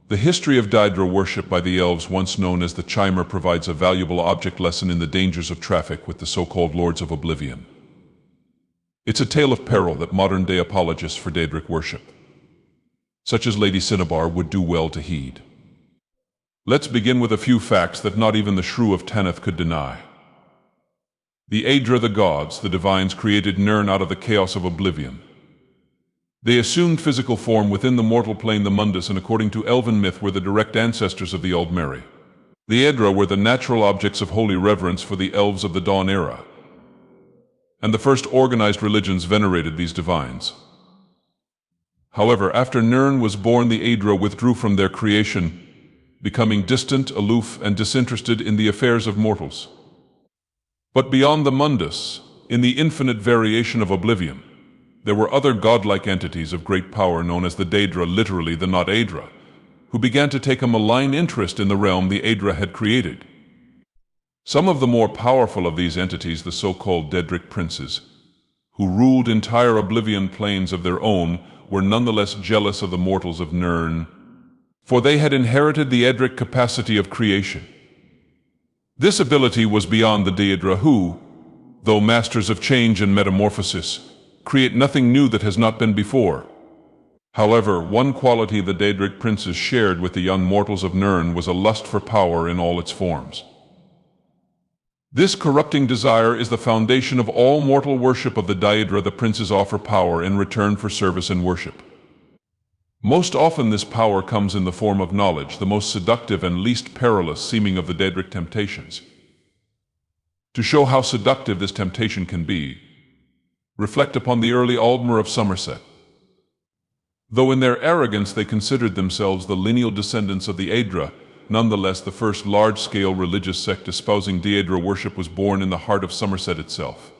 The history of Daedra worship by the elves, once known as the Chimer, provides a valuable object lesson in the dangers of traffic with the so-called Lords of Oblivion. It's a tale of peril that modern-day apologists for Daedric worship, such as Lady Cinnabar, would do well to heed. Let's begin with a few facts that not even the Shrew of Tanith could deny. The Daedra, the gods, the divines, created Nirn out of the chaos of oblivion. They assumed physical form within the mortal plane, the Mundus, and according to elven myth were the direct ancestors of the Aldmeri. The Daedra were the natural objects of holy reverence for the elves of the Dawn era, and the first organized religions venerated these divines. However, after Nirn was born, the Daedra withdrew from their creation, becoming distant, aloof, and disinterested in the affairs of mortals. But beyond the Mundus, in the infinite variation of oblivion, there were other godlike entities of great power known as the Daedra, literally the not Daedra, who began to take a malign interest in the realm the Daedra had created. Some of the more powerful of these entities, the so-called Daedric Princes, who ruled entire oblivion planes of their own, were nonetheless jealous of the mortals of Nirn, for they had inherited the Daedric capacity of creation. This ability was beyond the Daedra who, though masters of change and metamorphosis, create nothing new that has not been before. However, one quality the Daedric Princes shared with the young mortals of Nirn was a lust for power in all its forms. This corrupting desire is the foundation of all mortal worship of the Daedra. The princes offer power in return for service and worship. Most often this power comes in the form of knowledge, the most seductive and least perilous seeming of the Daedric temptations. To show how seductive this temptation can be, reflect upon the early Aldmer of Somerset. Though in their arrogance they considered themselves the lineal descendants of the Daedra, nonetheless the first large-scale religious sect espousing Daedra worship was born in the heart of Somerset itself.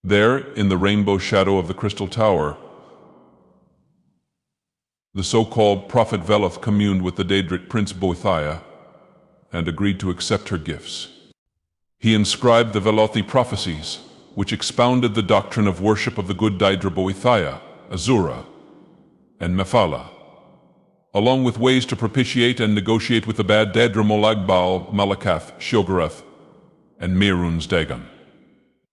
There, in the rainbow shadow of the Crystal Tower, the so-called Prophet Veloth communed with the Daedric Prince Boethia and agreed to accept her gifts. He inscribed the Velothi prophecies, which expounded the doctrine of worship of the good Daedra Boethia, Azura, and Mephala, along with ways to propitiate and negotiate with the bad Daedra Molagbal, Malakath, Shogarath, and Merun's Dagon.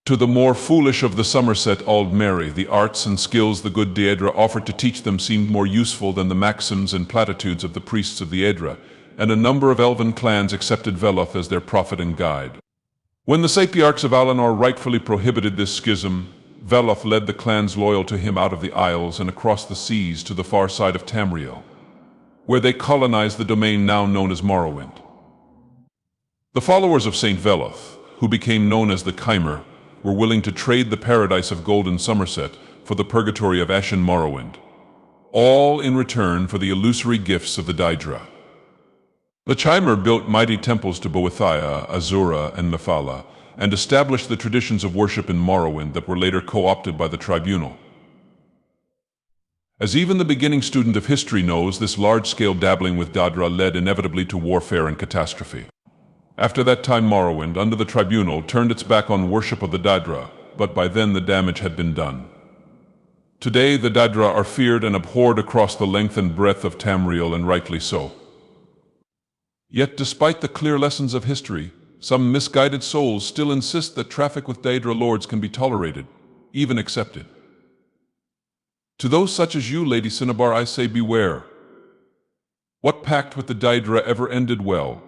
To the more foolish of the Somerset Aldmeri, the arts and skills the good Daedra offered to teach them seemed more useful than the maxims and platitudes of the priests of the Daedra, and a number of elven clans accepted Veloth as their prophet and guide. When the Sapiarchs of Alinor rightfully prohibited this schism, Veloth led the clans loyal to him out of the Isles and across the seas to the far side of Tamriel, where they colonized the domain now known as Morrowind. The followers of Saint Veloth, who became known as the Chimer, were willing to trade the paradise of golden Somerset for the purgatory of Ashen Morrowind, all in return for the illusory gifts of the Daedra. The Chimer built mighty temples to Boethia, Azura, and Mephala, and established the traditions of worship in Morrowind that were later co-opted by the Tribunal. As even the beginning student of history knows, this large-scale dabbling with Daedra led inevitably to warfare and catastrophe. After that time, Morrowind, under the Tribunal, turned its back on worship of the Daedra, but by then the damage had been done. Today, the Daedra are feared and abhorred across the length and breadth of Tamriel, and rightly so. Yet, despite the clear lessons of history, some misguided souls still insist that traffic with Daedra lords can be tolerated, even accepted. To those such as you, Lady Cinnabar, I say beware. What pact with the Daedra ever ended well?